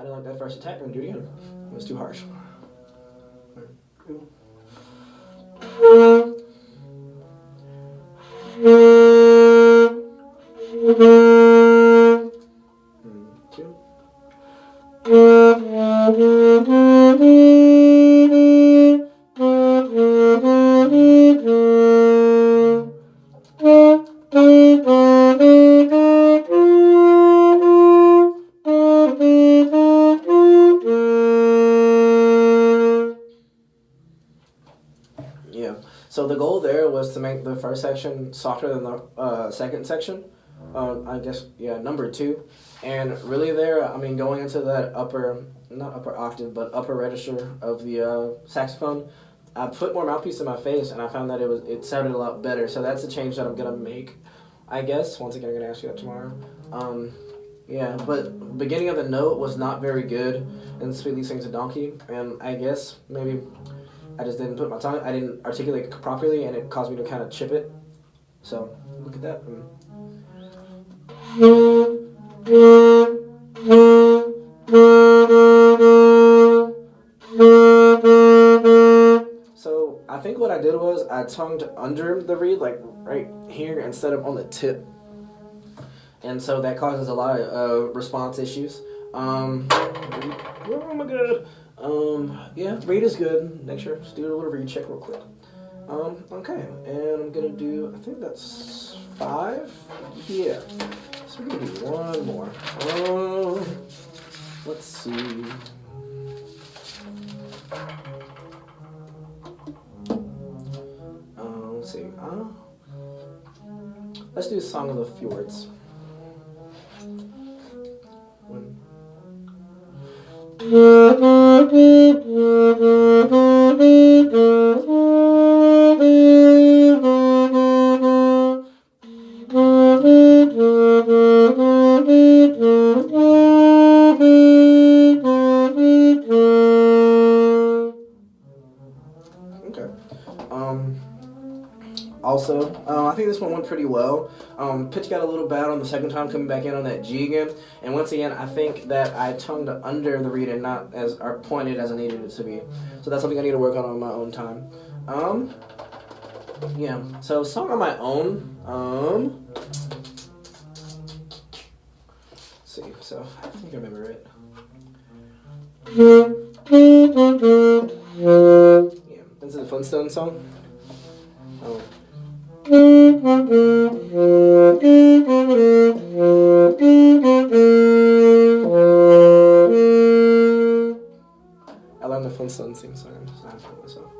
didn't like that first attack. I'm gonna do it again. It was too harsh. Yeah. So the goal there was to make the first section softer than the second section. I guess, yeah, number two. And really there, I mean, going into that not upper octave, but upper register of the saxophone, I put more mouthpiece in my face, and I found that it sounded a lot better. So that's a change that I'm going to make, I guess. Once again, I'm going to ask you that tomorrow. Yeah, but beginning of the note was not very good in Sweetly Sings a Donkey, and I guess maybe I just didn't put my tongue, I didn't articulate it properly, and it caused me to kind of chip it. So, look at that. So, I think what I did was I tongued under the reed, like right here, instead of on the tip. And so that causes a lot of response issues. Oh my god. Yeah, read is good. Make sure, just do a little read check real quick. Okay, and I'm gonna do, I think that's 5? Yeah. So we're gonna do one more. Let's see. Let's see. Let's do Song of the Fjords. One. Okay. Also, I think this one went pretty well. Pitch got a little bad on the second time coming back in on that G again. And once again, I think that I tongued under the reed and not as or pointed as I needed it to be. So that's something I need to work on my own time. Yeah. So song on my own. Let's see. So I think I remember it. Yeah. This is a Flintstone song. Oh. I learned the Flintstones theme song. I'm just not playing myself.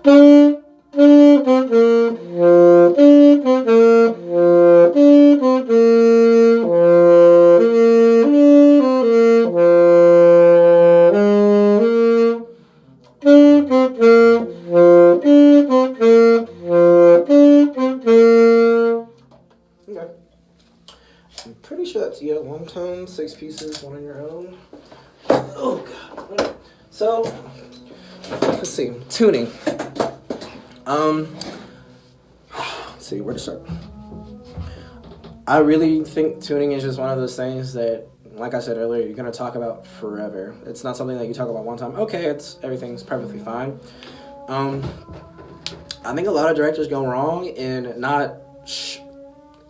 Okay. I'm pretty sure that's, yeah, long tone, 6 pieces, one on your own. Oh, God. So, let's see. Tuning. Let's see, where to start? I really think tuning is just one of those things that, like I said earlier, you're going to talk about forever. It's not something that you talk about one time. Okay, everything's perfectly fine. I think a lot of directors go wrong in not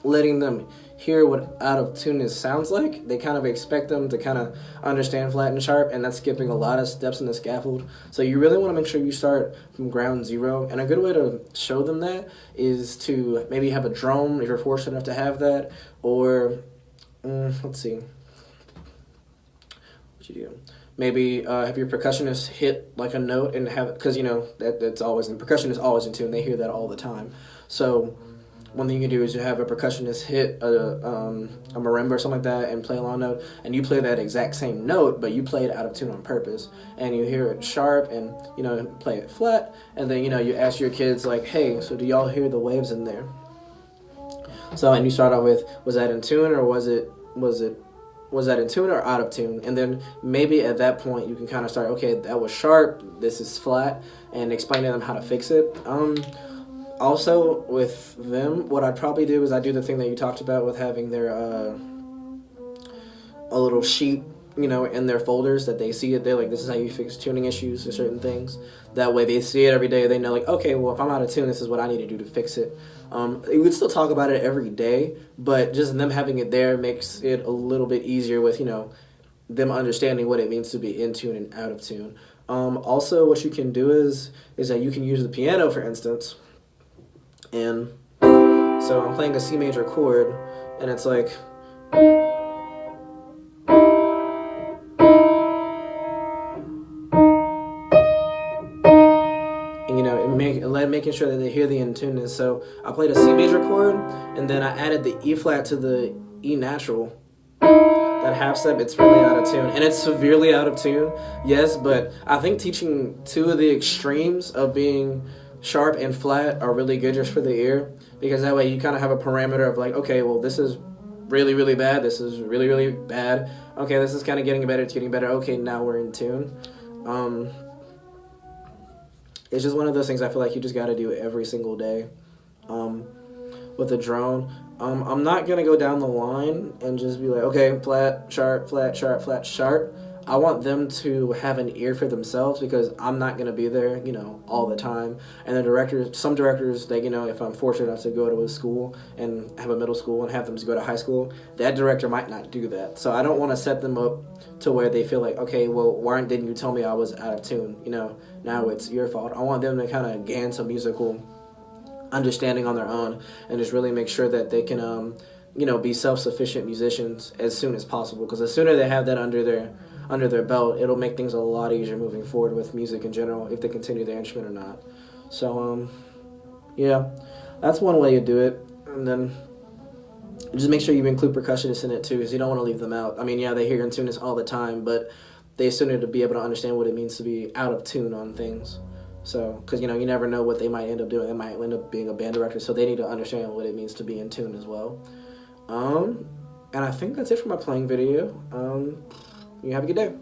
letting them hear what out of tuneness sounds like. They kind of expect them to kind of understand flat and sharp, and that's skipping a lot of steps in the scaffold. So you really want to make sure you start from ground zero, and a good way to show them that is to maybe have a drone if you're fortunate enough to have that, or let's see, what you do. Maybe have your percussionist hit like a note and have, because you know that's always, and percussion is always in tune. They hear that all the time. So one thing you can do is you have a percussionist hit a marimba or something like that and play a long note, and you play that exact same note, but you play it out of tune on purpose, and you hear it sharp, and you know, play it flat, and then you know, you ask your kids like, hey, so do y'all hear the waves in there? So, and you start off with, was that in tune, or was that in tune or out of tune? And then maybe at that point you can kind of start, okay, that was sharp, this is flat, and explain to them how to fix it. Also, with them, what I'd probably do is I do the thing that you talked about with having their a little sheet, you know, in their folders that they see it. They're like, this is how you fix tuning issues or certain things. That way, they see it every day. They know, like, okay, well, if I'm out of tune, this is what I need to do to fix it. We would still talk about it every day, but just them having it there makes it a little bit easier with, you know, them understanding what it means to be in tune and out of tune. Also, what you can do is that you can use the piano, for instance, and so I'm playing a C major chord, and it's like, and, you know, making sure that they hear the in tuneness. So I played a C major chord, and then I added the E flat to the E natural. That half step, it's really out of tune, and it's severely out of tune, yes, but I think teaching two of the extremes of being sharp and flat are really good just for the ear, because that way you kind of have a parameter of like, okay, well, this is really, really bad, this is really, really bad, okay, this is kind of getting better, it's getting better, okay, now we're in tune. It's just one of those things I feel like you just got to do every single day. With a drone, I'm not going to go down the line and just be like, okay, flat, sharp, flat, sharp, flat, sharp. I want them to have an ear for themselves, because I'm not going to be there, you know, all the time. And the directors, some directors, they, you know, if I'm fortunate enough to go to a school and have a middle school and have them to go to high school, that director might not do that. So I don't want to set them up to where they feel like, okay, well, why didn't you tell me I was out of tune? You know, now it's your fault. I want them to kind of gain some musical understanding on their own, and just really make sure that they can you know, be self-sufficient musicians as soon as possible, because the sooner they have that under their belt, it'll make things a lot easier moving forward with music in general, if they continue their instrument or not. So yeah, that's one way you do it. And then just make sure you include percussionists in it too, because you don't want to leave them out. I mean, yeah, they hear in tuneness all the time, but they still need to be able to understand what it means to be out of tune on things. So, because, you know, you never know what they might end up doing. They might end up being a band director, so they need to understand what it means to be in tune as well. And I think that's it for my playing video. You have a good day.